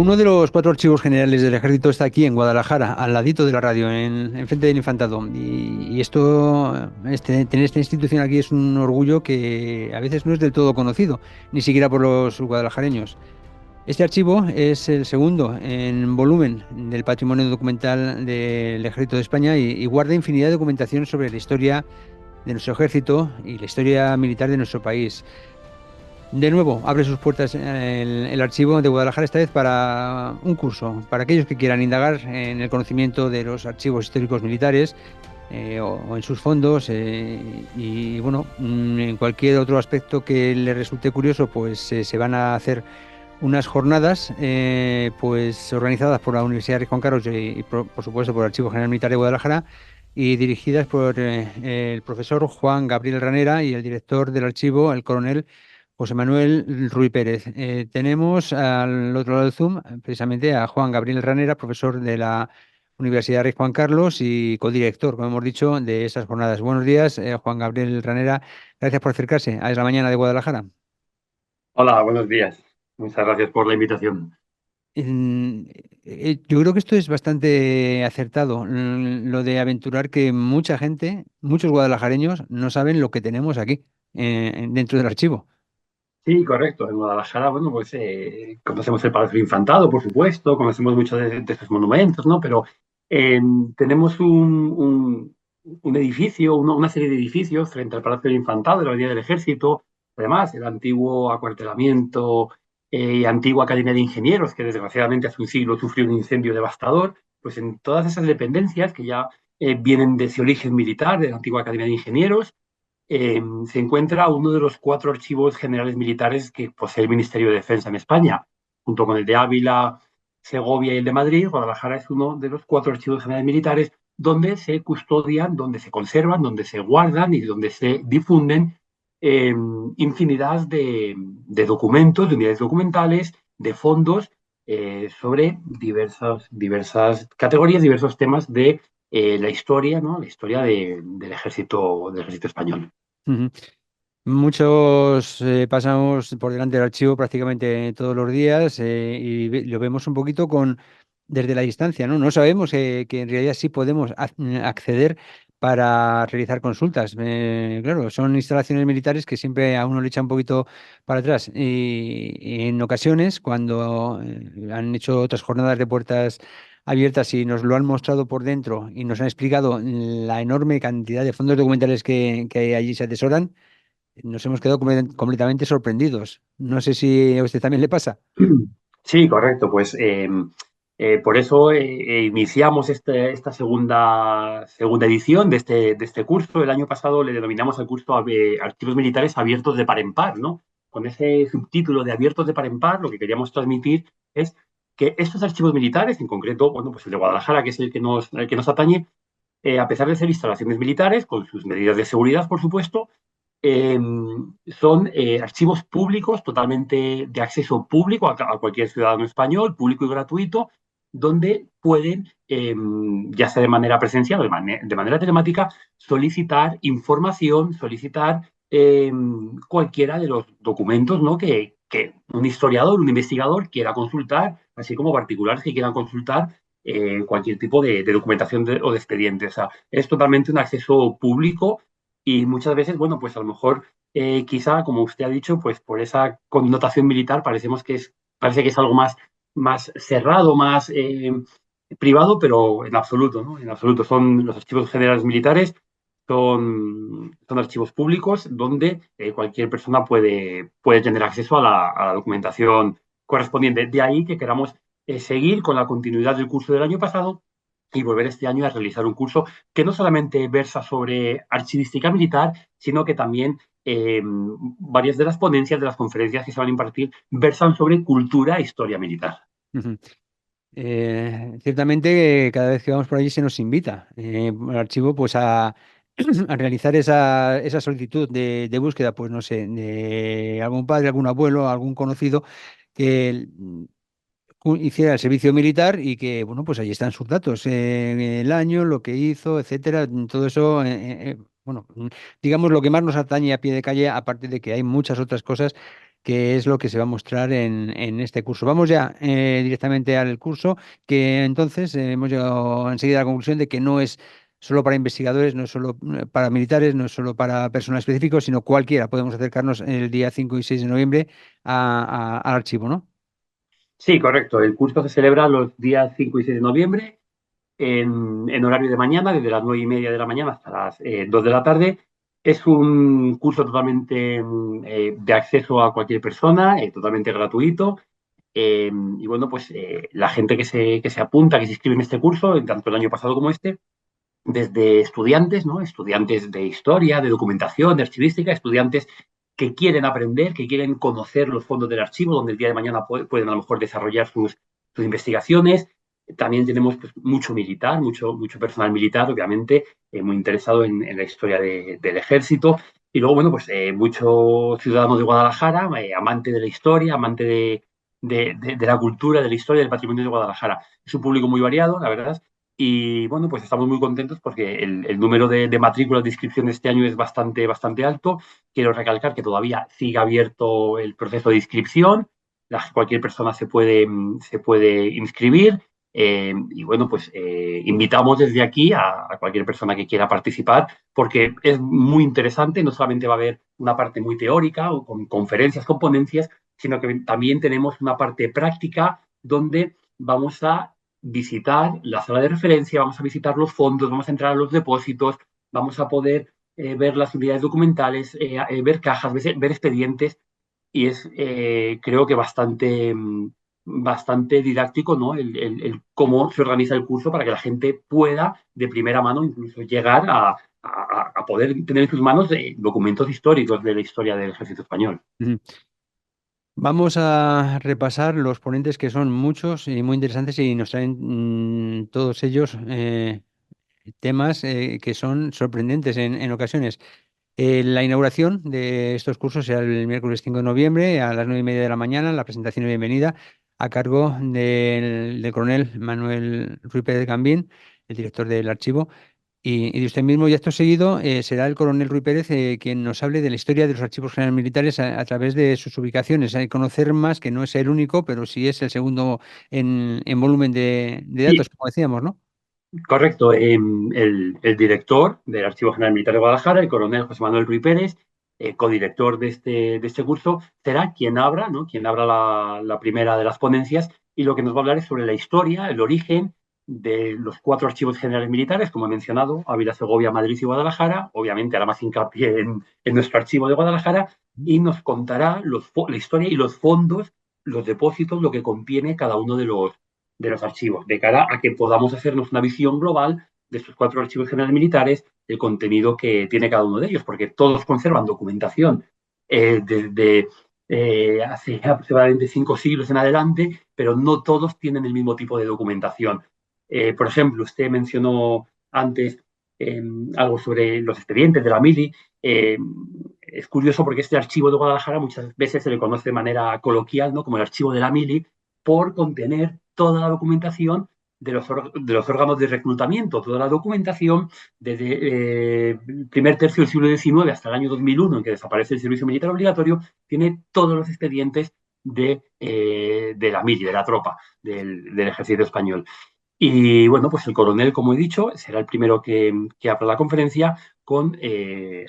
Uno de los cuatro archivos generales del Ejército está aquí en Guadalajara, al ladito de la radio, frente del Infantado. Y esto, tener esta institución aquí es un orgullo que a veces no es del todo conocido, ni siquiera por los guadalajareños. Este archivo es el segundo en volumen del patrimonio documental del Ejército de España y guarda infinidad de documentación sobre la historia de nuestro ejército y la historia militar de nuestro país. De nuevo, abre sus puertas el archivo de Guadalajara, esta vez para un curso, para aquellos que quieran indagar en el conocimiento de los archivos históricos militares o en sus fondos y bueno, en cualquier otro aspecto que le resulte curioso, pues se van a hacer unas jornadas pues organizadas por la Universidad Rey Juan Carlos y por supuesto por el Archivo General Militar de Guadalajara y dirigidas por el profesor Juan Gabriel Ranera y el director del archivo, el coronel José Manuel Ruy Pérez. Tenemos al otro lado del Zoom precisamente a Juan Gabriel Ranera, profesor de la Universidad Rey Juan Carlos y codirector, como hemos dicho, de esas jornadas. Buenos días, Juan Gabriel Ranera. Gracias por acercarse a Es la Mañana de Guadalajara. Hola, buenos días. Muchas gracias por la invitación. Mm, yo creo que esto es bastante acertado, lo de aventurar que mucha gente, muchos guadalajareños, no saben lo que tenemos aquí, dentro del archivo. Sí, correcto. En Guadalajara, bueno, pues conocemos el Palacio del Infantado, por supuesto, conocemos muchos de estos monumentos, ¿no? Pero eh, tenemos un edificio, una serie de edificios frente al Palacio del Infantado, de la Avenida del Ejército, además el antiguo acuartelamiento y antigua Academia de Ingenieros, que desgraciadamente hace un siglo sufrió un incendio devastador, pues en todas esas dependencias que ya vienen de ese origen militar, de la antigua Academia de Ingenieros, se encuentra uno de los cuatro archivos generales militares que posee el Ministerio de Defensa en España, junto con el de Ávila, Segovia y el de Madrid. Guadalajara es uno de los cuatro archivos generales militares donde se custodian, donde se conservan, donde se guardan y donde se difunden eh, infinidad de documentos, de unidades documentales, de fondos sobre diversas categorías, diversos temas de la historia, ¿no? La historia del ejército español. Ujú. Muchos pasamos por delante del archivo prácticamente todos los días lo vemos un poquito desde la distancia, ¿no? No sabemos que en realidad sí podemos acceder para realizar consultas. Claro, son instalaciones militares que siempre a uno le echan un poquito para atrás. Y en ocasiones, cuando han hecho otras jornadas de puertas abiertas y nos lo han mostrado por dentro y nos han explicado la enorme cantidad de fondos documentales que allí se atesoran, nos hemos quedado completamente sorprendidos. No sé si a usted también le pasa. Sí, correcto. Pues por eso iniciamos esta segunda edición de este curso. El año pasado le denominamos al curso Archivos Militares Abiertos de Par en Par, ¿no? Con ese subtítulo de Abiertos de Par en Par, lo que queríamos transmitir es que estos archivos militares, en concreto, bueno, pues el de Guadalajara, que es el que nos atañe, a pesar de ser instalaciones militares, con sus medidas de seguridad, por supuesto, eh, son archivos públicos, totalmente de acceso público a cualquier ciudadano español, público y gratuito, donde pueden, ya sea de manera presencial o de manera telemática, solicitar información, solicitar cualquiera de los documentos, ¿no? Que un historiador, un investigador quiera consultar, así como particulares que quieran consultar cualquier tipo de documentación o de expediente. O sea, es totalmente un acceso público y muchas veces, bueno, pues a lo mejor, quizá, como usted ha dicho, pues por esa connotación militar parece que es algo más cerrado, más privado, pero en absoluto, ¿no? En absoluto. Son los archivos generales militares, son archivos públicos donde cualquier persona puede tener acceso a la documentación correspondiente. De ahí que queramos seguir con la continuidad del curso del año pasado y volver este año a realizar un curso que no solamente versa sobre archivística militar, sino que también varias de las ponencias de las conferencias que se van a impartir versan sobre cultura e historia militar. Ujú. Ciertamente, cada vez que vamos por allí se nos invita al archivo pues a realizar esa solicitud de búsqueda, pues no sé, de algún padre, algún abuelo, algún conocido que hiciera el servicio militar y que, bueno, pues ahí están sus datos, el año, lo que hizo, etcétera, todo eso, bueno, digamos lo que más nos atañe a pie de calle, aparte de que hay muchas otras cosas que es lo que se va a mostrar en este curso. Vamos ya directamente al curso, que entonces hemos llegado enseguida a la conclusión de que no es solo para investigadores, no es solo para militares, no es solo para personal específico, sino cualquiera. Podemos acercarnos el día 5 y 6 de noviembre al archivo, ¿no? Sí, correcto. El curso se celebra los días 5 y 6 de noviembre en horario de mañana, desde las 9:30 de la mañana hasta las 2 de la tarde. Es un curso totalmente de acceso a cualquier persona, totalmente gratuito. Y bueno, pues la gente que se apunta, que se inscribe en este curso, tanto el año pasado como este, desde estudiantes, ¿no? Estudiantes de historia, de documentación, de archivística, estudiantes que quieren aprender, que quieren conocer los fondos del archivo, donde el día de mañana pueden a lo mejor desarrollar sus investigaciones. También tenemos pues, mucho militar, mucho personal militar, obviamente, muy interesado en la historia del ejército. Y luego, bueno, pues muchos ciudadanos de Guadalajara, amante de la historia, amante de la cultura, de la historia, del patrimonio de Guadalajara. Es un público muy variado, la verdad, y bueno, pues estamos muy contentos porque el número de matrículas de inscripción de este año es bastante alto. Quiero recalcar que todavía sigue abierto el proceso de inscripción. Cualquier persona se puede inscribir. Y bueno, pues invitamos desde aquí a cualquier persona que quiera participar porque es muy interesante. No solamente va a haber una parte muy teórica o con conferencias, con ponencias, sino que también tenemos una parte práctica donde vamos a visitar la sala de referencia, vamos a visitar los fondos, vamos a entrar a los depósitos, vamos a poder ver las unidades documentales, ver cajas, ver expedientes y es creo que bastante didáctico, ¿no? El cómo se organiza el curso para que la gente pueda de primera mano incluso llegar a poder tener en sus manos documentos históricos de la historia del ejército español. Ujú. Vamos a repasar los ponentes que son muchos y muy interesantes y nos traen todos ellos temas que son sorprendentes en ocasiones. La inauguración de estos cursos será el miércoles 5 de noviembre a las 9:30 de la mañana, la presentación y bienvenida a cargo del coronel Manuel Ruiz Pérez de Cambín, el director del archivo. Y de usted mismo, y acto seguido, será el coronel Ruy Pérez quien nos hable de la historia de los archivos generales militares a través de sus ubicaciones. Hay que conocer más, que no es el único, pero sí es el segundo en volumen de Sí, datos, como decíamos, ¿no? correcto. El director del Archivo General Militar de Guadalajara, el coronel José Manuel Ruiz Pérez, codirector de este curso, será quien abra, ¿no? Quien abra la primera de las ponencias y lo que nos va a hablar es sobre la historia, el origen de los cuatro archivos generales militares, como he mencionado, Ávila, Segovia, Madrid y Guadalajara. Obviamente hará más hincapié en nuestro archivo de Guadalajara y nos contará la historia y los fondos, los depósitos, lo que contiene cada uno de los archivos, de cara a que podamos hacernos una visión global de estos cuatro archivos generales militares, el contenido que tiene cada uno de ellos, porque todos conservan documentación desde hace aproximadamente 5 siglos en adelante, pero no todos tienen el mismo tipo de documentación. Por ejemplo, usted mencionó antes eh, algo sobre los expedientes de la mili. Eh, es curioso porque este archivo de Guadalajara muchas veces se le conoce de manera coloquial, ¿no? Como el archivo de la mili, por contener toda la documentación de los órganos de reclutamiento, toda la documentación desde el primer tercio del siglo XIX hasta el año 2001, en que desaparece el servicio militar obligatorio, tiene todos los expedientes de la mili, de la tropa, del ejército español. Y bueno, pues el coronel, como he dicho, será el primero que abra la conferencia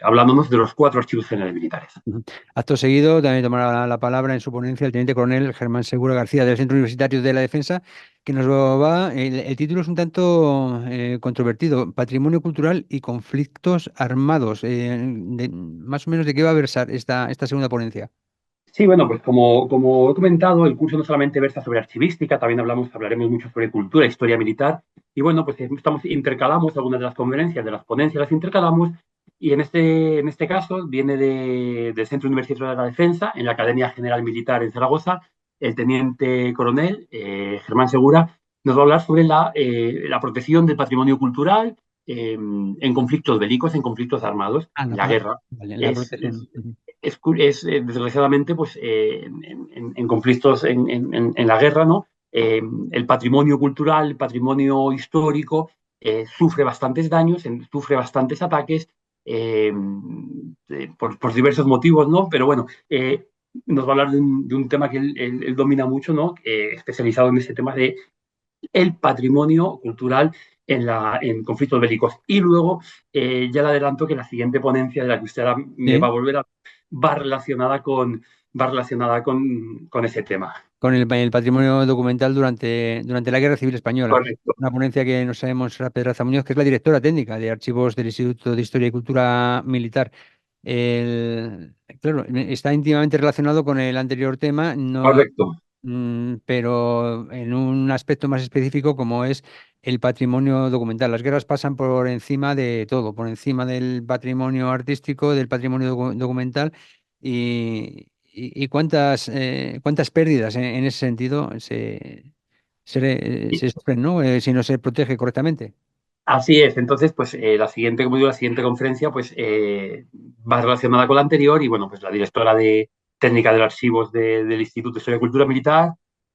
hablándonos de los cuatro archivos generales militares. Ujú. Acto seguido, también tomará la palabra en su ponencia el teniente coronel Germán Segura García del Centro Universitario de la Defensa, que nos va. El título es un tanto controvertido: Patrimonio Cultural y Conflictos Armados. Más o menos de qué va a versar esta segunda ponencia. Sí, bueno, pues como he comentado, el curso no solamente versa sobre archivística, también hablaremos mucho sobre cultura, historia militar, y bueno, pues intercalamos algunas de las conferencias, de las ponencias, las intercalamos, y en este caso viene del Centro Universitario de la Defensa, en la Academia General Militar en Zaragoza, el teniente coronel Germán Segura nos va a hablar sobre la protección del patrimonio cultural en conflictos bélicos, en conflictos armados, Ah, en la guerra. vale, la Es, protección. Ujú. desgraciadamente, pues en conflictos en la guerra, ¿no? El patrimonio cultural, el patrimonio histórico sufre bastantes daños, sufre bastantes ataques por diversos motivos, ¿no? Pero bueno, nos va a hablar de un tema que él domina mucho, ¿no? Especializado en ese tema de el patrimonio cultural en conflictos bélicos. Y luego, ya le adelanto que la siguiente ponencia de la que usted ahora me va a Sí, volver a va relacionada va relacionada con ese tema. con el patrimonio documental durante la Guerra Civil Española. Correcto. Una ponencia que nos sabemos Pedraza Muñoz, que es la directora técnica de archivos del Instituto de Historia y Cultura Militar. Claro, está íntimamente relacionado con el anterior tema, no, Correcto. pero en un aspecto más específico como es el patrimonio documental. Las guerras pasan por encima de todo, por encima del patrimonio artístico, del patrimonio documental y cuántas pérdidas en ese sentido se sufren, ¿no? Si no se protege correctamente. Así es, entonces, pues la siguiente, como digo, la siguiente conferencia, pues va relacionada con la anterior y bueno, pues la directora de técnica de los archivos del Instituto de Historia y Cultura Militar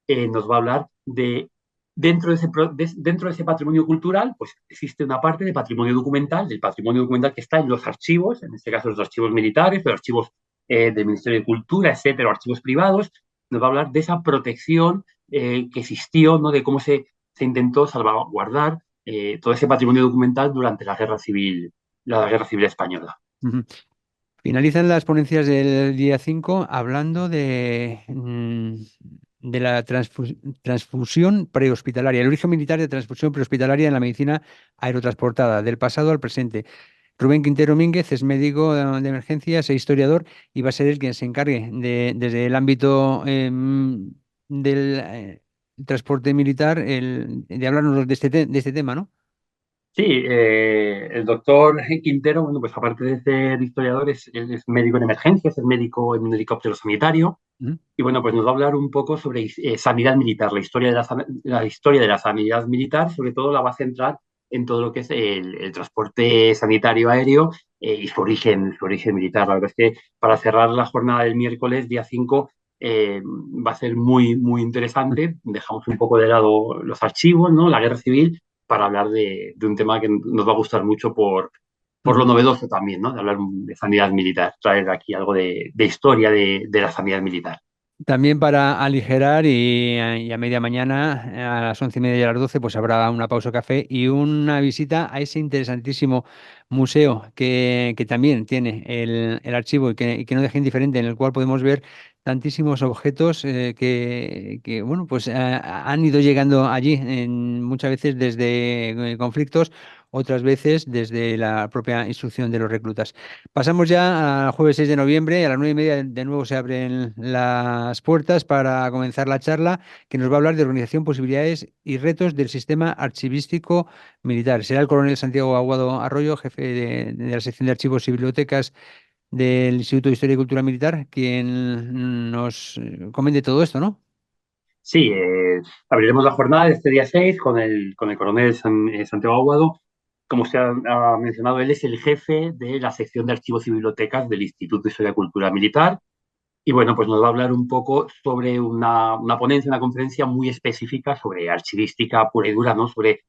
nos va a hablar de dentro de ese patrimonio cultural, pues existe una parte de patrimonio documental, del patrimonio documental que está en los archivos, en este caso los archivos militares, los archivos del Ministerio de Cultura, etcétera, archivos privados. Nos va a hablar de esa protección que existió, ¿no? De cómo se intentó salvaguardar todo ese patrimonio documental durante la Guerra Civil Española. Ujú. Finalizan las ponencias del día 5 hablando de la transfusión prehospitalaria, el origen militar de transfusión prehospitalaria en la medicina aerotransportada, del pasado al presente. Rubén Quintero Mínguez es médico de emergencias e historiador y va a ser él quien se encargue desde el ámbito del transporte militar de hablarnos de este tema, ¿no? Sí, el doctor Quintero, bueno, pues aparte de ser historiador, él es médico en emergencias, es médico en un helicóptero sanitario. Ujú. Y bueno, pues nos va a hablar un poco sobre sanidad militar, la historia de la sanidad militar, sobre todo la va a centrar en todo lo que es el transporte sanitario aéreo y su origen militar. La verdad es que para cerrar la jornada del miércoles, día 5 va a ser muy, muy interesante. Dejamos un poco de lado los archivos, ¿no? La guerra civil, para hablar de un tema que nos va a gustar mucho por lo Ujú. novedoso también, ¿no? De hablar de sanidad militar, traer aquí algo de historia de la sanidad militar. También para aligerar y a media mañana, a las 11:30 y a las 12, pues habrá una pausa café y una visita a ese interesantísimo museo que también tiene el archivo y que no deja indiferente, en el cual podemos ver tantísimos objetos bueno, pues han ido llegando allí muchas veces desde conflictos, otras veces desde la propia instrucción de los reclutas. Pasamos ya al jueves 6 de noviembre, a las 9:30 de nuevo se abren las puertas para comenzar la charla que nos va a hablar de organización, posibilidades y retos del sistema archivístico militar. Será el coronel Santiago Aguado Arroyo, jefe de la sección de archivos y bibliotecas del Instituto de Historia y Cultura Militar, quien nos comente todo esto, ¿no? Sí, abriremos la jornada de este día 6 con el coronel Santiago Aguado. Como usted ha mencionado, él es el jefe de la sección de archivos y bibliotecas del Instituto de Historia y Cultura Militar. Y bueno, pues nos va a hablar un poco sobre una ponencia, una conferencia muy específica sobre archivística pura y dura, ¿no? Sobre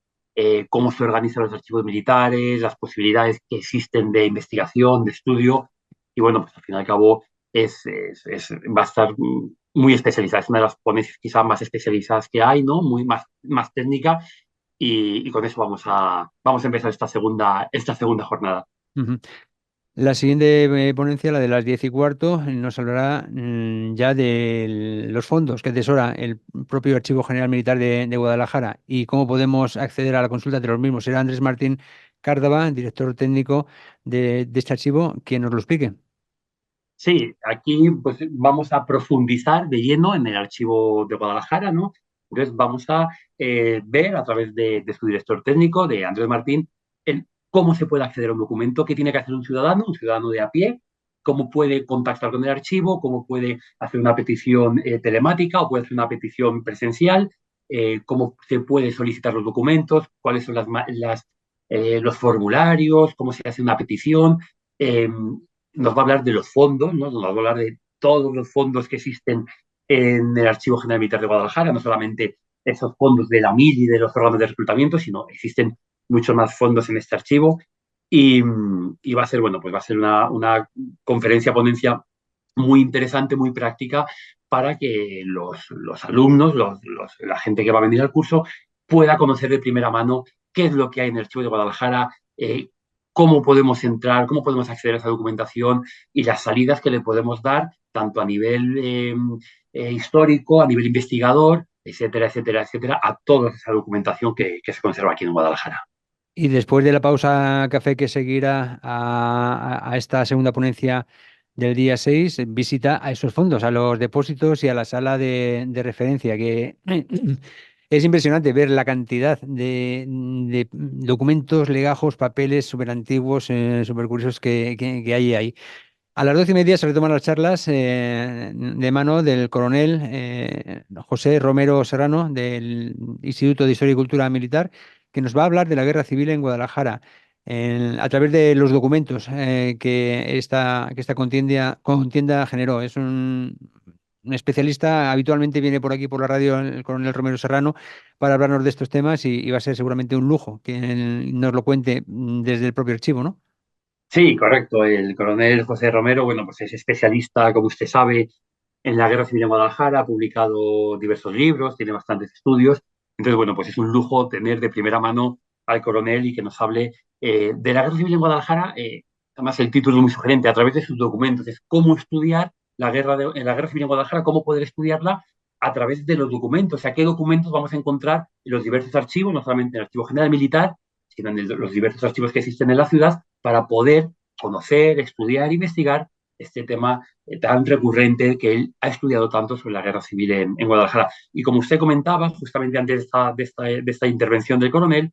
cómo se organizan los archivos militares, las posibilidades que existen de investigación, de estudio. Y bueno, pues al fin y al cabo va a estar muy especializada. Es una de las ponencias quizás más especializadas que hay, ¿no? Muy más técnica. Y con eso vamos a empezar esta segunda jornada. Ujú. La siguiente ponencia, la de las 10:15, nos hablará ya de los fondos que atesora el propio Archivo General Militar de Guadalajara y cómo podemos acceder a la consulta de los mismos. Será Andrés Martín Cárdava, director técnico de este archivo, quien nos lo explique. Sí, aquí pues vamos a profundizar de lleno en el archivo de Guadalajara, ¿no? Entonces vamos a ver a través de su director técnico, de Andrés Martín, cómo se puede acceder a un documento, qué tiene que hacer un ciudadano de a pie, cómo puede contactar con el archivo, cómo puede hacer una petición telemática o puede hacer una petición presencial, cómo se puede solicitar los documentos, cuáles son los formularios, cómo se hace una petición. Eh, Nos va a hablar de los fondos, ¿no? Nos va a hablar de todos los fondos que existen en el Archivo General Militar de Guadalajara, no solamente esos fondos de la MIL y de los órganos de reclutamiento, sino existen muchos más fondos en este archivo. Y va a ser, bueno, pues va a ser una conferencia, ponencia muy interesante, muy práctica, para que los alumnos, la gente que va a venir al curso, pueda conocer de primera mano qué es lo que hay en el Archivo de Guadalajara, cómo podemos entrar, cómo podemos acceder a esa documentación y las salidas que le podemos dar, tanto a nivel histórico, a nivel investigador, etcétera, etcétera, etcétera, a toda esa documentación que se conserva aquí en Guadalajara. Y después de la pausa café que seguirá a esta segunda ponencia del día 6, visita a esos fondos, a los depósitos y a la sala de referencia, que es impresionante ver la cantidad de documentos, legajos, papeles súper antiguos, súper curiosos que hay ahí. A las 12:30 se retoman las charlas de mano del coronel José Romero Serrano del Instituto de Historia y Cultura Militar, que nos va a hablar de la guerra civil en Guadalajara a través de los documentos que esta contienda generó. Es un especialista, habitualmente viene por aquí por la radio el coronel Romero Serrano para hablarnos de estos temas y va a ser seguramente un lujo que él nos lo cuente desde el propio archivo, ¿no? Sí, correcto. El coronel José Romero, bueno, pues es especialista, como usted sabe, en la Guerra Civil en Guadalajara, ha publicado diversos libros, tiene bastantes estudios. Entonces, bueno, pues es un lujo tener de primera mano al coronel y que nos hable de la Guerra Civil en Guadalajara. Además, el título es muy sugerente, a través de sus documentos. Es cómo estudiar en la Guerra Civil en Guadalajara, cómo poder estudiarla a través de los documentos. O sea, qué documentos vamos a encontrar en los diversos archivos, no solamente en el Archivo General Militar, sino en los diversos archivos que existen en la ciudad, para poder conocer, estudiar, investigar este tema tan recurrente que él ha estudiado tanto sobre la guerra civil en Guadalajara. Y como usted comentaba, justamente antes de esta intervención del coronel,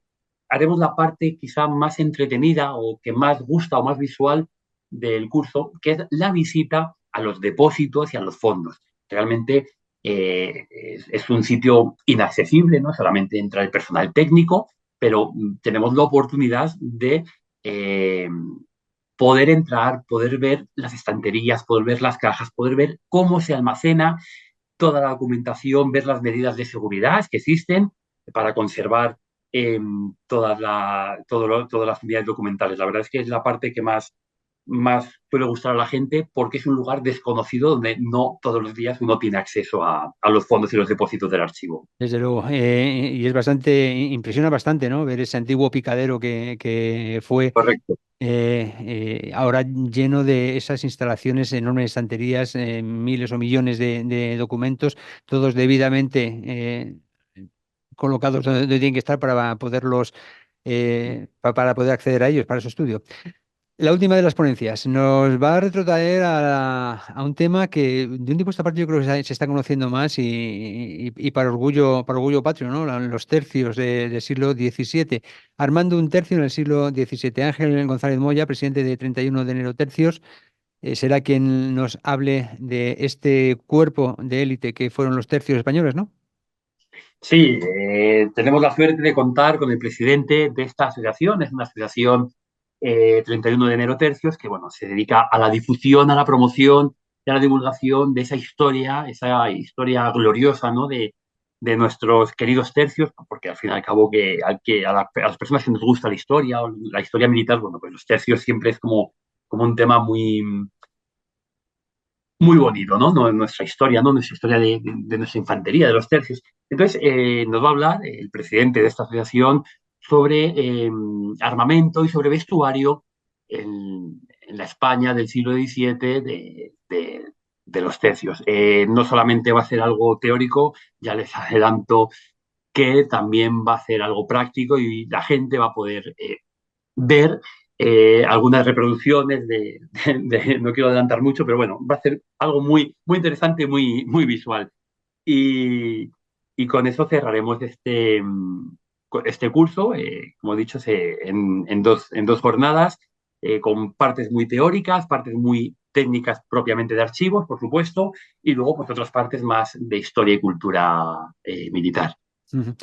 haremos la parte quizá más entretenida o que más gusta o más visual del curso, que es la visita a los depósitos y a los fondos. Realmente es un sitio inaccesible, no solamente entra el personal técnico, pero tenemos la oportunidad de eh, poder entrar, poder ver las estanterías, poder ver las cajas, poder ver cómo se almacena toda la documentación, ver las medidas de seguridad que existen para conservar todas las unidades documentales. La verdad es que es la parte que más suele gustar a la gente porque es un lugar desconocido donde no todos los días uno tiene acceso a los fondos y los depósitos del archivo. Desde luego, y es impresiona bastante, ¿no? Ver ese antiguo picadero que fue Correcto. ahora lleno de esas instalaciones, enormes estanterías, miles o millones de documentos, todos debidamente colocados donde tienen que estar para poderlos, para poder acceder a ellos, para su estudio. La última de las ponencias nos va a retrotraer a un tema que de un tiempo a esta parte yo creo que se está conociendo más y para orgullo patrio, ¿no? Los tercios del siglo XVII. Armando un tercio en el siglo XVII. Ángel González Moya, presidente de 31 de enero tercios, será quien nos hable de este cuerpo de élite que fueron los tercios españoles, ¿no? Sí, tenemos la suerte de contar con el presidente de esta asociación. Es una asociación 31 de enero tercios que bueno, se dedica a la difusión, a la promoción y a la divulgación de esa historia gloriosa, ¿no? de nuestros queridos tercios, porque al fin y al cabo a las personas que nos gusta la historia o la historia militar, bueno, pues los tercios siempre es como un tema muy bonito, ¿no? Nuestra historia, ¿no? Nuestra historia de nuestra infantería, de los tercios. Entonces, nos va a hablar el presidente de esta asociación sobre armamento y sobre vestuario en la España del siglo XVII de los tercios. No solamente va a ser algo teórico, ya les adelanto que también va a ser algo práctico y la gente va a poder ver algunas reproducciones no quiero adelantar mucho, pero bueno, va a ser algo muy, muy interesante, muy, muy visual. Y, y con eso cerraremos este curso, como he dicho, en dos jornadas, con partes muy teóricas, partes muy técnicas propiamente de archivos, por supuesto, y luego pues otras partes más de historia y cultura militar. Ujú.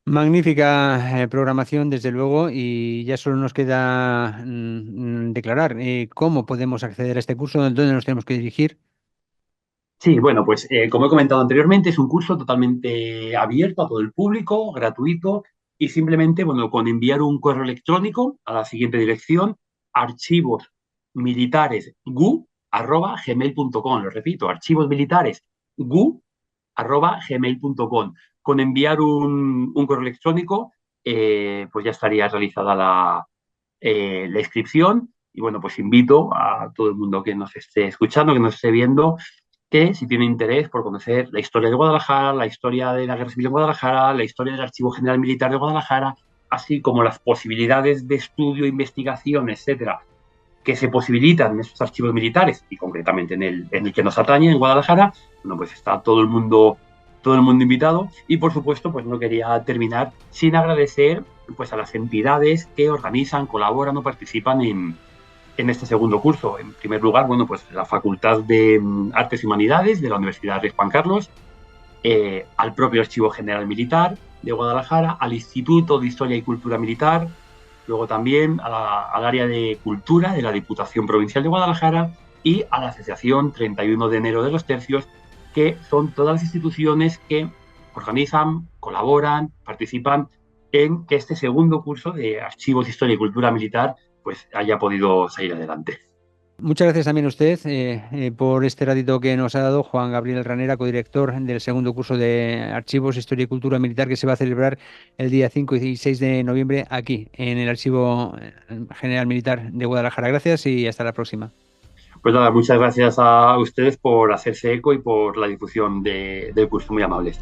Magnífica programación, desde luego, y ya solo nos queda declarar cómo podemos acceder a este curso, dónde nos tenemos que dirigir. Sí, bueno, pues como he comentado anteriormente, es un curso totalmente abierto a todo el público, gratuito, y simplemente, bueno, con enviar un correo electrónico a la siguiente dirección, archivosmilitaresgu, gmail.com. Lo repito, archivos militares gu@gmail.com. Con enviar un correo electrónico, pues ya estaría realizada la inscripción. Y bueno, pues invito a todo el mundo que nos esté escuchando, que nos esté viendo, que si tiene interés por conocer la historia de Guadalajara, la historia de la Guerra Civil de Guadalajara, la historia del Archivo General Militar de Guadalajara, así como las posibilidades de estudio, investigación, etcétera, que se posibilitan en estos archivos militares y concretamente en el que nos atañe, en Guadalajara, bueno, pues está todo el mundo invitado. Y por supuesto, pues no quería terminar sin agradecer pues a las entidades que organizan, colaboran o participan en este segundo curso. En primer lugar, bueno, pues la Facultad de Artes y Humanidades de la Universidad de Juan Carlos, al propio Archivo General Militar de Guadalajara, al Instituto de Historia y Cultura Militar, luego también al área de cultura de la Diputación Provincial de Guadalajara y a la Asociación 31 de enero de los Tercios, que son todas las instituciones que organizan, colaboran, participan en que este segundo curso de Archivos, Historia y Cultura Militar pues haya podido salir adelante. Muchas gracias también a usted por este ratito que nos ha dado Juan Gabriel Ranera, codirector del segundo curso de Archivos, Historia y Cultura Militar, que se va a celebrar el día 5 y 6 de noviembre aquí, en el Archivo General Militar de Guadalajara. Gracias y hasta la próxima. Pues nada, muchas gracias a ustedes por hacerse eco y por la difusión del curso, muy amables.